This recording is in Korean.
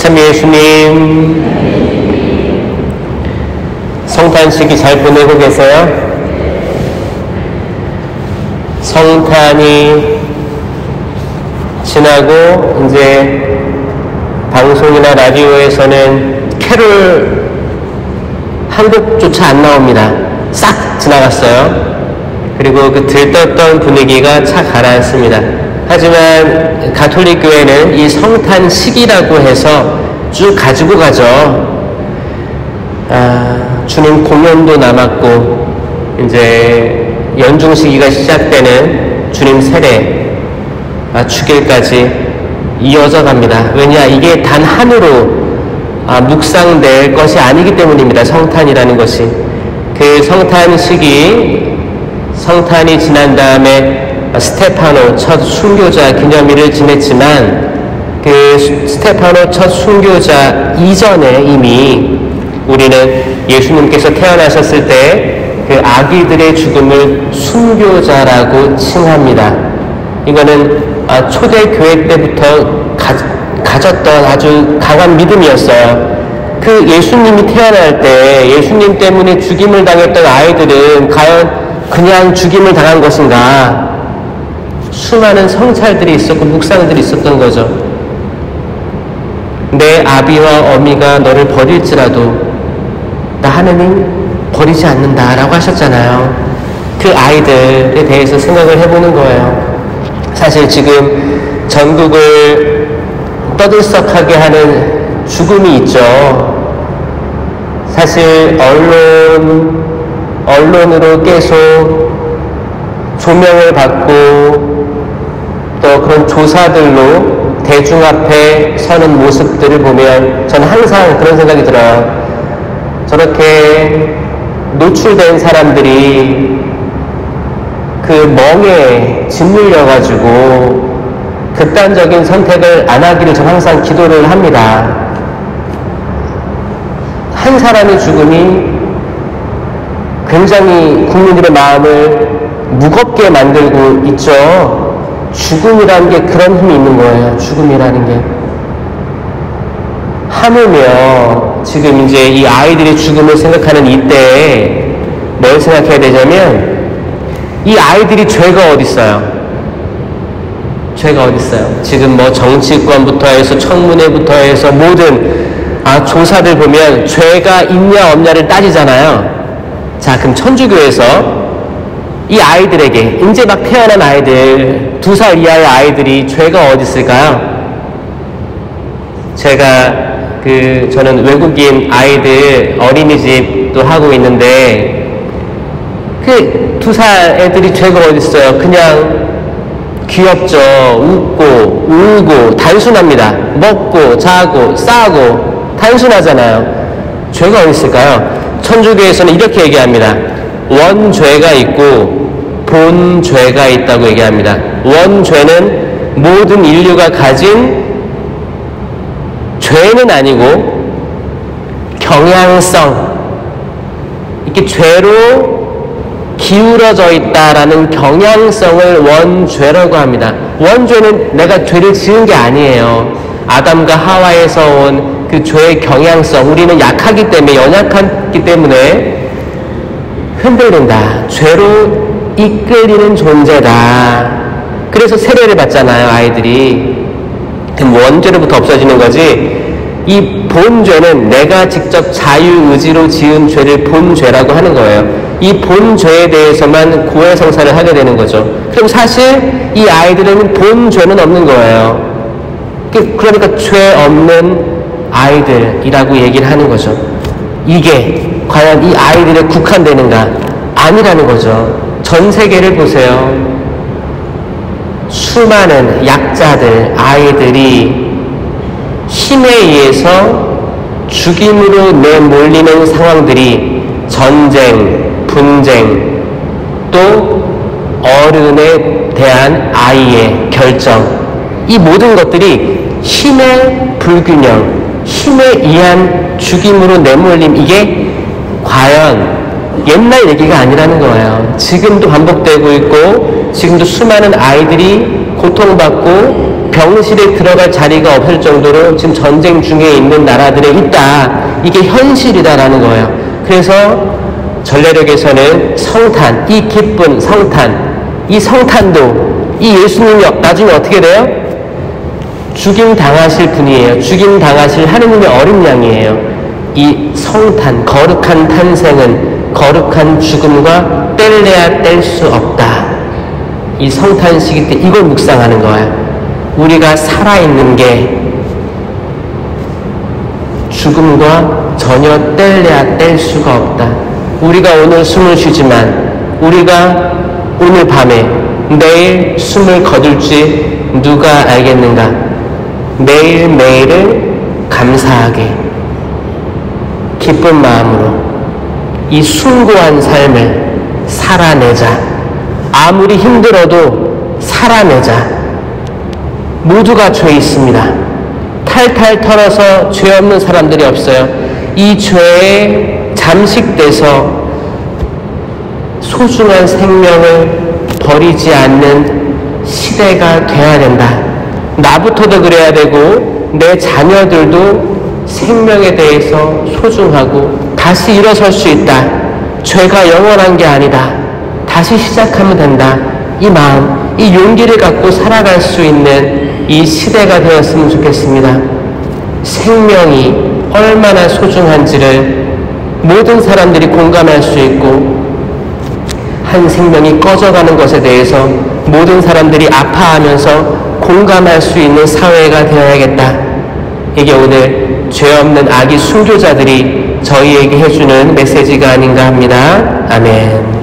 참 예수님, 성탄 시기 잘 보내고 계세요? 성탄이 지나고 이제 방송이나 라디오에서는 캐롤 한 곡조차 안 나옵니다. 싹 지나갔어요. 그리고 그 들떴던 분위기가 착 가라앉습니다. 하지만 가톨릭 교회는 이 성탄 시기라고 해서 쭉 가지고 가죠. 주님 공연도 남았고 이제 연중 시기가 시작되는 주님 세례 주길까지 이어져 갑니다. 왜냐, 이게 단 한으로 묵상될 것이 아니기 때문입니다. 성탄이라는 것이. 그 성탄 시기, 성탄이 지난 다음에 스테파노 첫 순교자 기념일을 지냈지만 그 스테파노 첫 순교자 이전에 이미 우리는 예수님께서 태어나셨을 때 그 아기들의 죽음을 순교자라고 칭합니다. 이거는 초대교회 때부터 가졌던 아주 강한 믿음이었어요. 그 예수님이 태어날 때 예수님 때문에 죽임을 당했던 아이들은 과연 그냥 죽임을 당한 것인가? 수많은 성찰들이 있었고 묵상들이 있었던 거죠. 내 아비와 어미가 너를 버릴지라도 나 하느님 버리지 않는다 라고 하셨잖아요. 그 아이들에 대해서 생각을 해보는 거예요. 사실 지금 전국을 떠들썩하게 하는 죽음이 있죠. 사실 언론으로 계속 조명을 받고 또 그런 조사들로 대중 앞에 서는 모습들을 보면 저는 항상 그런 생각이 들어요. 저렇게 노출된 사람들이 그 멍에 짓눌려가지고 극단적인 선택을 안 하기를 저는 항상 기도를 합니다. 한 사람의 죽음이 굉장히 국민들의 마음을 무겁게 만들고 있죠. 죽음이라는 게 그런 힘이 있는 거예요. 죽음이라는 게. 하물며 지금 이제 이 아이들의 죽음을 생각하는 이때에 뭘 생각해야 되냐면 이 아이들이 죄가 어디 있어요? 죄가 어디 있어요? 지금 뭐 정치권부터 해서 청문회부터 해서 모든 조사들 보면 죄가 있냐 없냐를 따지잖아요. 자, 그럼 천주교에서 이 아이들에게 이제 막 태어난 아이들 2살 이하의 아이들이 죄가 어디 있을까요? 제가 저는 외국인 아이들 어린이집도 하고 있는데 그 2살 애들이 죄가 어디 있어요? 그냥 귀엽죠. 웃고 울고 단순합니다. 먹고 자고 싸고 단순하잖아요. 죄가 어디 있을까요? 천주교에서는 이렇게 얘기합니다. 원죄가 있고 본죄가 있다고 얘기합니다. 원죄는 모든 인류가 가진 죄는 아니고 경향성, 이렇게 죄로 기울어져 있다라는 경향성을 원죄라고 합니다. 원죄는 내가 죄를 지은 게 아니에요. 아담과 하와에서 온 그 죄의 경향성, 우리는 약하기 때문에, 연약하기 때문에 흔들린다. 죄로 이끌리는 존재다. 그래서 세례를 받잖아요, 아이들이. 그럼 원죄로부터 없어지는 거지. 이 본죄는 내가 직접 자유의지로 지은 죄를 본죄라고 하는 거예요. 이 본죄에 대해서만 고해성사를 하게 되는 거죠. 그럼 사실 이 아이들은 본죄는 없는 거예요. 그러니까 죄 없는 아이들이라고 얘기를 하는 거죠. 이게 과연 이 아이들에 국한되는가? 아니라는 거죠. 전 세계를 보세요. 수많은 약자들, 아이들이 힘에 의해서 죽임으로 내몰리는 상황들이 전쟁, 분쟁, 또 어른에 대한 아이의 결정, 이 모든 것들이 힘의 불균형, 힘에 의한 죽임으로 내몰림, 이게 과연 옛날 얘기가 아니라는 거예요. 지금도 반복되고 있고 지금도 수많은 아이들이 고통받고 병실에 들어갈 자리가 없을 정도로 지금 전쟁 중에 있는 나라들에 있다. 이게 현실이다라는 거예요. 그래서 전례력에서는 성탄, 이 기쁜 성탄, 이 성탄도 이 예수님이 나중에 어떻게 돼요? 죽임 당하실 분이에요. 죽임 당하실 하느님의 어린 양이에요. 이 성탄, 거룩한 탄생은 거룩한 죽음과 뗄래야 뗄 수 없다. 이 성탄 시기 때 이걸 묵상하는 거예요. 우리가 살아있는 게 죽음과 전혀 뗄래야 뗄 수가 없다. 우리가 오늘 숨을 쉬지만 우리가 오늘 밤에 내일 숨을 거둘지 누가 알겠는가? 매일매일을 감사하게 기쁜 마음으로 이 숭고한 삶을 살아내자. 아무리 힘들어도 살아내자. 모두가 죄 있습니다. 탈탈 털어서 죄 없는 사람들이 없어요. 이 죄에 잠식돼서 소중한 생명을 버리지 않는 시대가 돼야 된다. 나부터도 그래야 되고 내 자녀들도 생명에 대해서 소중하고 다시 일어설 수 있다. 죄가 영원한 게 아니다. 다시 시작하면 된다. 이 마음, 이 용기를 갖고 살아갈 수 있는 이 시대가 되었으면 좋겠습니다. 생명이 얼마나 소중한지를 모든 사람들이 공감할 수 있고 한 생명이 꺼져가는 것에 대해서 모든 사람들이 아파하면서 공감할 수 있는 사회가 되어야겠다. 이게 오늘 죄 없는 아기 순교자들이 저희에게 해주는 메시지가 아닌가 합니다. 아멘.